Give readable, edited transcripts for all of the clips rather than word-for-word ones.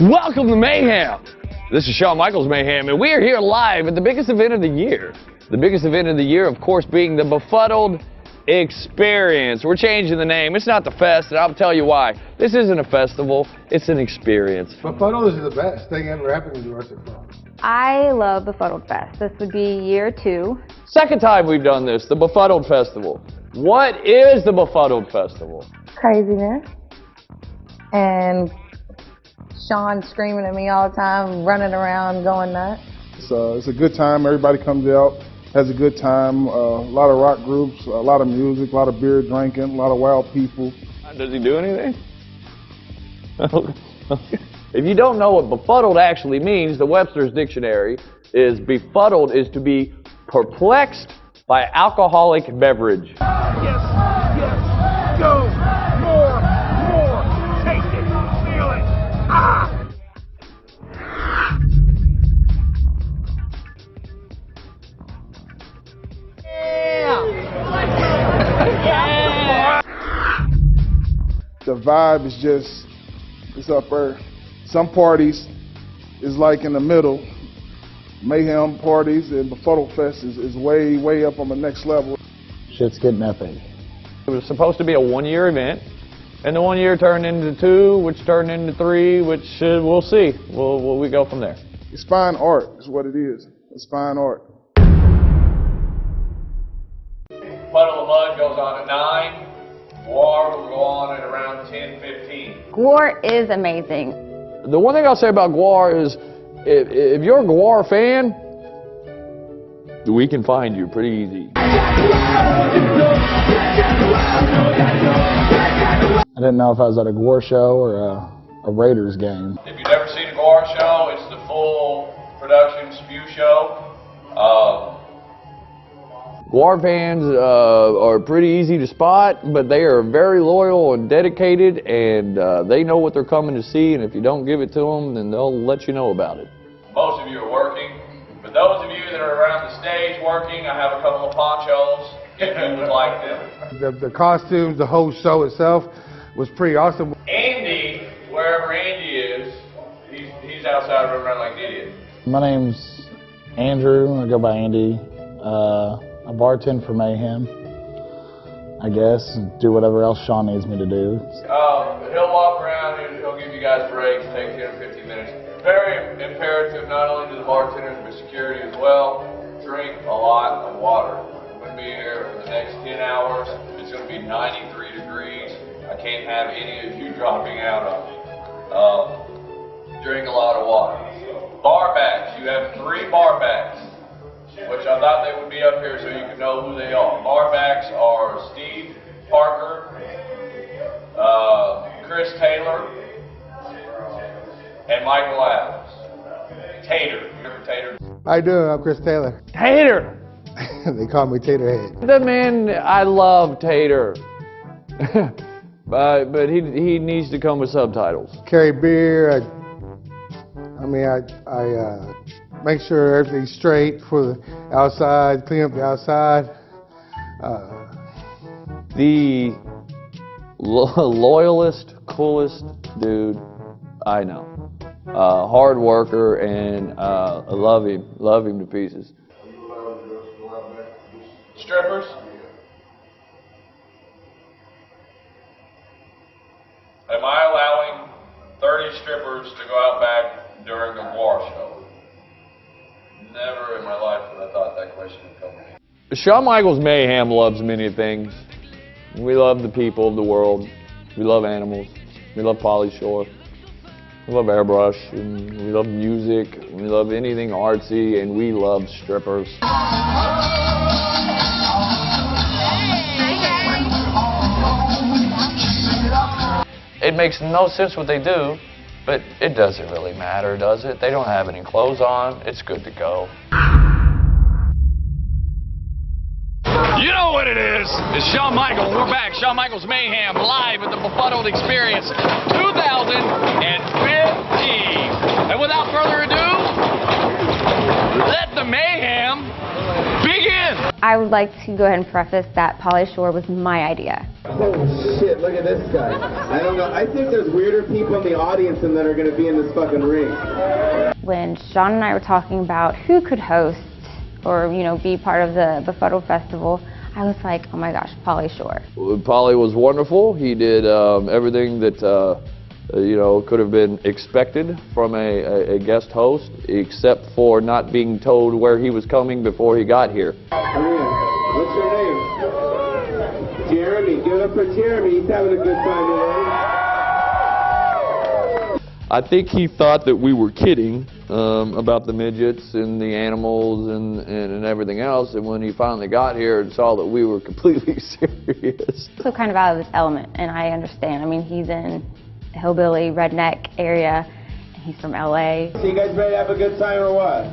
Welcome to Mayhem. This is Shawn Michaels Mayhem, and we are here live at the biggest event of the year. The biggest event of the year, of course, being the Befuddled Experience. We're changing the name. It's not the fest, and I'll tell you why. This isn't a festival. It's an experience. Befuddled is the best thing ever happened to us at Gwar. I love Befuddled Fest. This would be year 2. Second time we've done this, the Befuddled Festival. What is the Befuddled Festival? Craziness. And Shawn screaming at me all the time, running around, going nuts. It's a good time. Everybody comes out, has a good time. A lot of rock groups, a lot of music, a lot of beer drinking, a lot of wild people. Does he do anything? If you don't know what befuddled actually means, the Webster's Dictionary is befuddled is to be perplexed by alcoholic beverage. Yes, go, more, taste it, feel it, The vibe is just, it's up there. Some parties is like in the middle. Mayhem parties and Befuddled Fest is way up on the next level. Shit's getting epic. It was supposed to be a one-year event, and the 1 year turned into 2, which turned into 3, which we'll see. We go from there. It's fine art, is what it is. It's fine art. Puddle of Mud goes on at 9. Gwar will go on at around 10:15. Gwar is amazing. The one thing I'll say about Gwar is, if you're a Gwar fan, we can find you pretty easy. I didn't know if I was at a Gwar show or a Raiders game. If you've never seen a Gwar show, it's the full production spew show. Gwar fans are pretty easy to spot, but they are very loyal and dedicated, and they know what they're coming to see, and if you don't give it to them, then they'll let you know about it. Most of you are working, but those of you that are around the stage working, I have a couple of ponchos, if you would like them. The costumes, the whole show itself was pretty awesome. Andy, wherever Andy is, he's outside running around like an idiot. My name's Andrew. I go by Andy. I bartend for Mayhem, I guess, and do whatever else Shawn needs me to do. He'll walk around and he'll give you guys breaks, take 10 or 15 minutes. Very imperative, not only to the bartenders, but security as well. Drink a lot of water. I'm going to be here for the next 10 hours. It's going to be 93 degrees. I can't have any of you dropping out on me. Drink a lot of water. Bar backs. You have 3 bar backs, which I thought they would be up here so you could know who they are. Bar backs are Steve Parker, Chris Taylor, and Michael Adams. Tater. You remember Tater? I do, I'm Chris Taylor. Tater! They call me Taterhead. The man, I love Tater. but he needs to come with subtitles. Carry beer, I make sure everything's straight for the outside, clean up the outside. The loyalist, coolest dude I know. Hard worker, and I love him to pieces. Strippers? Am I allowing 30 strippers to go out back during a Gwar show? Never in my life would I thought that question would come to me. Shawn Michaels Mayhem loves many things. We love the people of the world. We love animals. We love Pauly Shore. We love airbrush. And we love music. We love anything artsy, and we love strippers. It makes no sense what they do, but it doesn't really matter, does it? They don't have any clothes on. It's good to go. You know what it is. It's Shawn Michaels. We're back. Shawn Michaels Mayhem live at the Befuddled Experience 2015. And without further ado, let the mayhem begin. I would like to go ahead and preface that Pauly Shore was my idea. Oh shit, look at this guy. I don't know, I think there's weirder people in the audience than that are gonna be in this fucking ring. When Sean and I were talking about who could host or, you know, be part of the Befuddled Festival, I was like, oh my gosh, Pauly Shore. Pauly was wonderful. He did everything that you know, could have been expected from a guest host, except for not being told where he was coming before he got here. What's your name? Jeremy. Give it up for Jeremy. He's having a good time today. I think he thought that we were kidding about the midgets and the animals and everything else, and when he finally got here and saw that we were completely serious. So kind of out of his element, and I understand. I mean, he's in a hillbilly, redneck area, and he's from LA. So you guys ready to have a good time or what?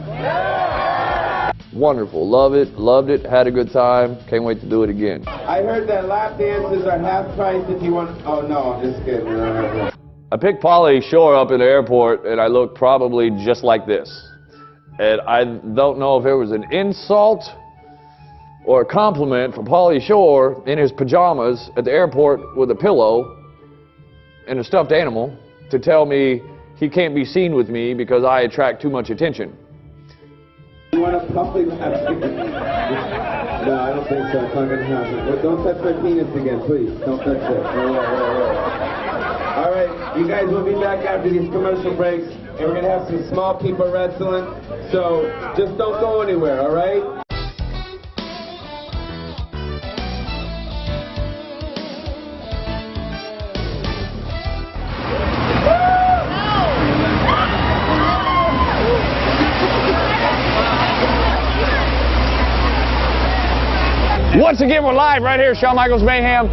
Wonderful. Love it. Loved it. Had a good time. Can't wait to do it again. I heard that lap dances are half price if you want... Oh, no, I'm just kidding. I picked Pauly Shore up in the airport, and I looked probably just like this. And I don't know if it was an insult or a compliment for Pauly Shore in his pajamas at the airport with a pillow and a stuffed animal to tell me he can't be seen with me because I attract too much attention. You want a puppy lap dance? No, I don't think so. It's not going to happen. Well, don't touch my penis again, please. Don't touch it. All right, you guys will be back after these commercial breaks, and we're going to have some small people wrestling, so just don't go anywhere, all right? Once again, we're live right here, Shawn Michaels Mayhem,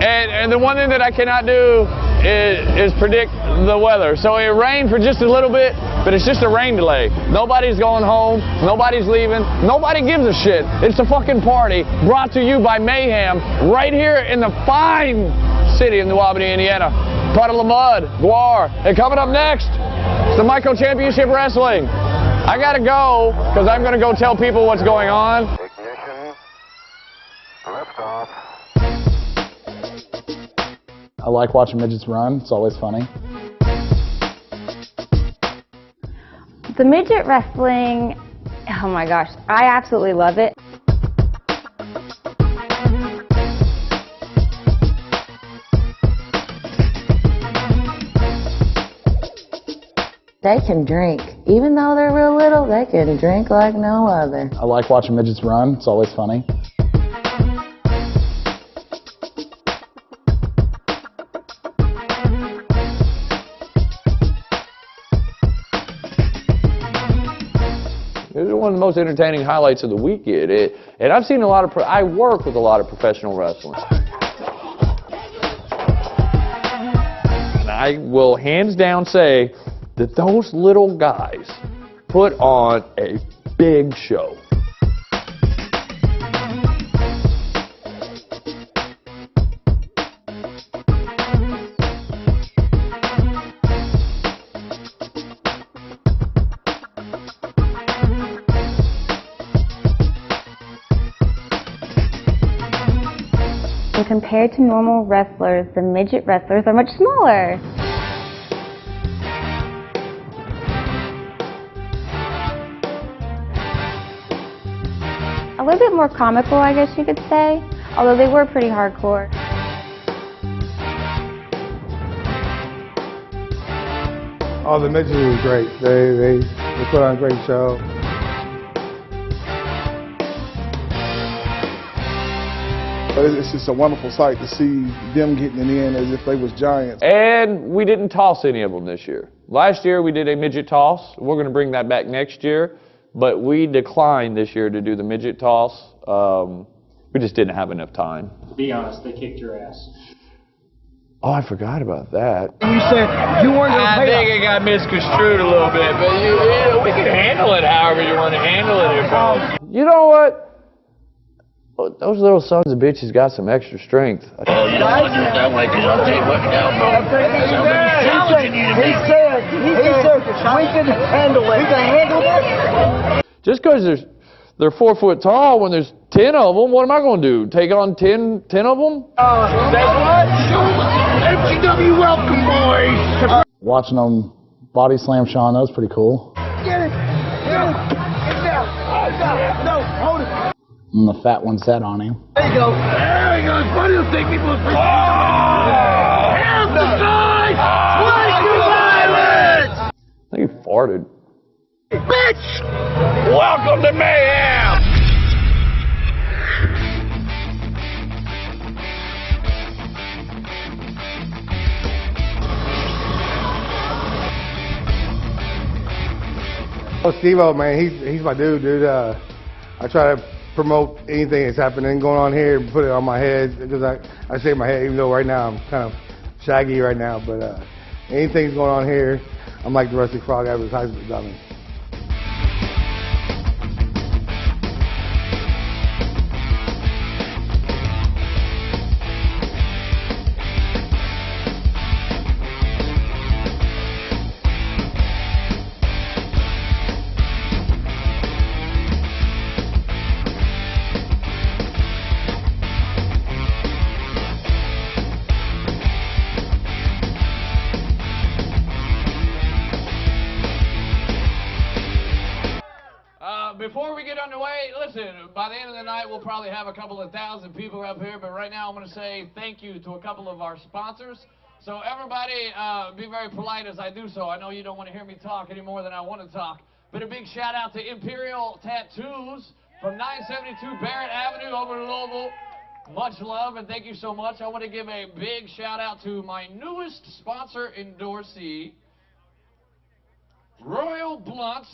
and the one thing that I cannot do is predict the weather. So it rained for just a little bit, but it's just a rain delay. Nobody's going home, nobody's leaving, nobody gives a shit. It's a fucking party brought to you by Mayhem right here in the fine city of New Albany, Indiana. Puddle of Mud, Gwar, and coming up next, the Micro Championship Wrestling. I gotta go, because I'm gonna go tell people what's going on. I like watching midgets run. It's always funny. The midget wrestling, oh my gosh, I absolutely love it. They can drink. Even though they're real little, they can drink like no other. I like watching midgets run. It's always funny. It was one of the most entertaining highlights of the weekend. And I've seen a lot of, I work with a lot of professional wrestlers. And I will hands down say that those little guys put on a big show. And compared to normal wrestlers, the midget wrestlers are much smaller. A little bit more comical, I guess you could say, although they were pretty hardcore. All the midgets were great. They put on a great show. It's just a wonderful sight to see them getting it in as if they was giants. And we didn't toss any of them this year. Last year we did a midget toss. We're going to bring that back next year. But we declined this year to do the midget toss. We just didn't have enough time. To be honest, they kicked your ass. Oh, I forgot about that. You said you weren't going to pay. I think it got misconstrued a little bit, but we can handle it however you want to handle it here, folks. You know what? Those little sons of bitches got some extra strength. He said we can handle it. We can handle it. Just because they're 4 foot tall, when there's 10 of them? What am I going to do? Take on 10 of them? Say what? MCW welcome, boys. Watching them body slam Sean, that was pretty cool. Get it. Get it. Get down. No, hold it. And the fat one sat on him. There you go. There you go. Buddy will take people's emphasize white violence. I think he farted. Bitch! Welcome to mayhem! Oh, Steve-O, man, he's my dude. I try to promote anything that's happening, going on here, and put it on my head, because I shave my head, even though right now I'm kind of shaggy right now, but anything's going on here, I'm like the Rusty Frog advertisement dummy. Before we get underway, listen, by the end of the night, we'll probably have a couple of thousand people up here, but right now I'm going to say thank you to a couple of our sponsors. So everybody, be very polite as I do so. I know you don't want to hear me talk any more than I want to talk, but a big shout out to Imperial Tattoos from 972 Barrett Avenue over in Louisville. Much love and thank you so much. I want to give a big shout out to my newest sponsor endorsee, Royal Blunts,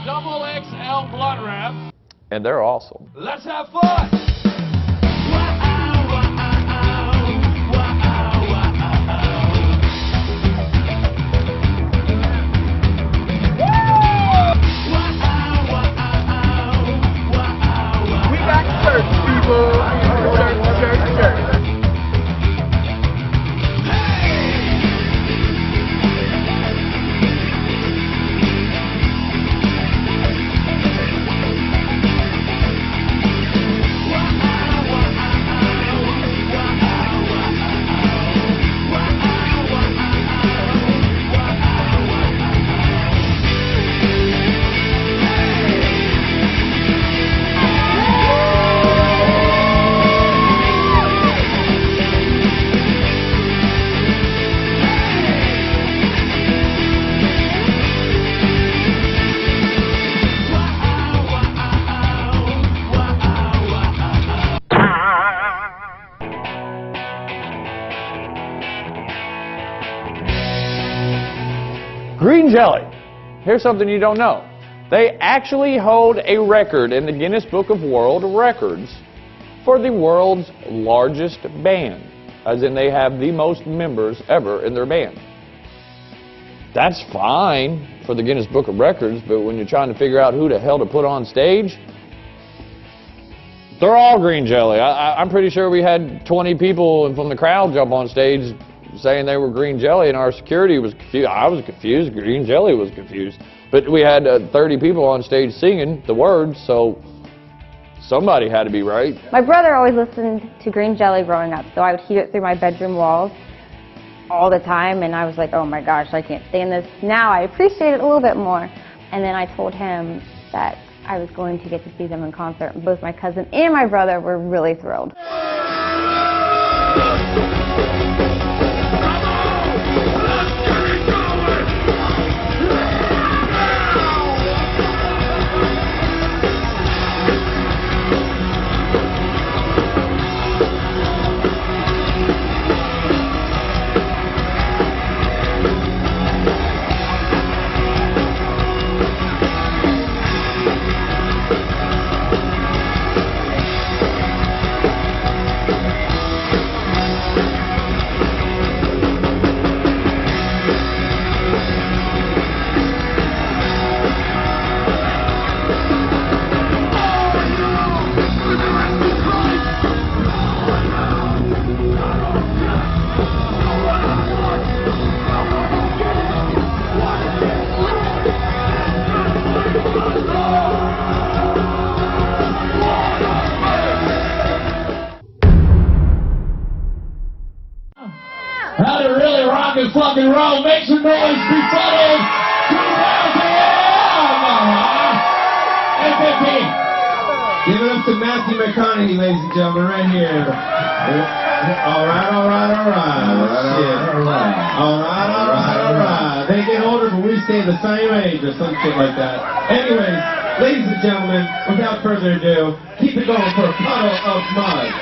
Double XL Blunt Wrap. And they're awesome. Let's have fun! We got shirts, people. Shirts. Green jelly. Here's something you don't know. They actually hold a record in the Guinness Book of World Records for the world's largest band, as in they have the most members ever in their band. That's fine for the Guinness Book of Records, but when you're trying to figure out who the hell to put on stage, they're all green jelly. I'm pretty sure we had 20 people from the crowd jump on stage saying they were green jelly, and our security was confused. I was confused. Green jelly was confused. But we had 30 people on stage singing the words, so somebody had to be right. My brother always listened to Green Jelly growing up, so I would hear it through my bedroom walls all the time, and I was like, oh my gosh, I can't stand this. Now I appreciate it a little bit more. And then I told him that I was going to get to see them in concert, and both my cousin and my brother were really thrilled. how to really rock and fucking roll. Make some noise, Befuddled 2015. Give it up to Matthew McConaughey, ladies and gentlemen, right here. All right. They get older, but we stay the same age or some shit like that. Anyways, ladies and gentlemen, without further ado, keep it going for Puddle of Mud.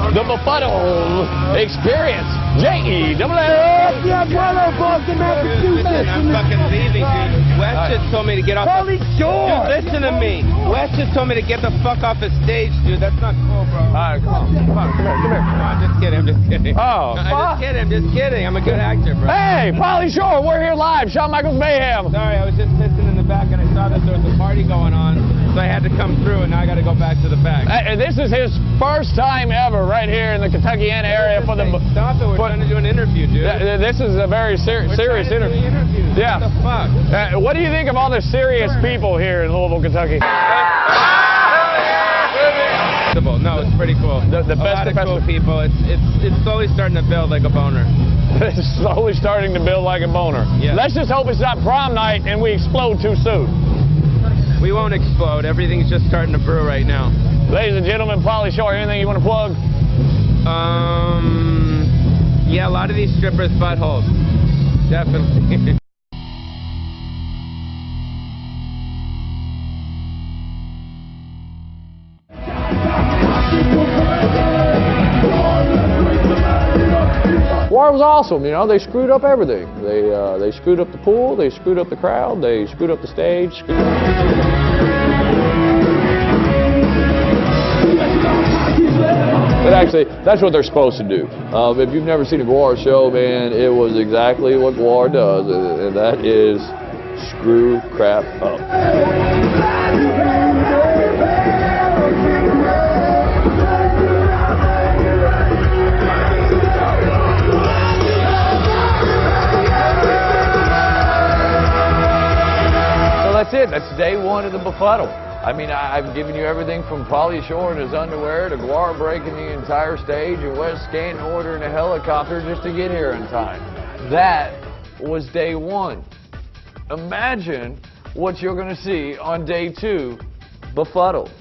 The Befuddled Experience. J-E-double-L. Yeah, brother, Boston, Massachusetts. Listen, I'm fucking leaving, dude. Wes just told me to get off. Pauly, sure. Dude, listen to me. Wes just told me to get the fuck off the stage, dude. That's not cool, bro. All right, come on. Come here. No, I'm just kidding. Oh, I'm just kidding. I'm a good actor, bro. Hey, Pauly Shore, we're here live. Shawn Michaels Mayhem. Sorry, I was just pissing in the back and I saw that there was a party going on, so I had to come through, and now I got to go back to the back. This is his first time ever right here in the Kentuckiana area for the. Stop it! We're trying to do an interview, dude. This is a very serious interview. Yeah. What the fuck? What do you think of all the serious people here in Louisville, Kentucky? No, it's pretty cool. The best of cool people. It's slowly starting to build like a boner. It's slowly starting to build like a boner. Yeah. Let's just hope it's not prom night and we explode too soon. We won't explode. Everything's just starting to brew right now. Ladies and gentlemen, Pauly Shore, anything you want to plug? Yeah, a lot of these strippers' buttholes. Definitely. Gwar was awesome, you know, they screwed up everything. They screwed up the pool, they screwed up the crowd, they screwed up the stage. But actually, that's what they're supposed to do. If you've never seen a Gwar show, man, it was exactly what Gwar does, and that is screw crap up. That's it. That's day one of the Befuddle. I mean, I've given you everything from Pauly Shore in his underwear to Gwar breaking the entire stage and Wes Scanton ordering a helicopter just to get here in time. That was day one. Imagine what you're going to see on day two, Befuddled.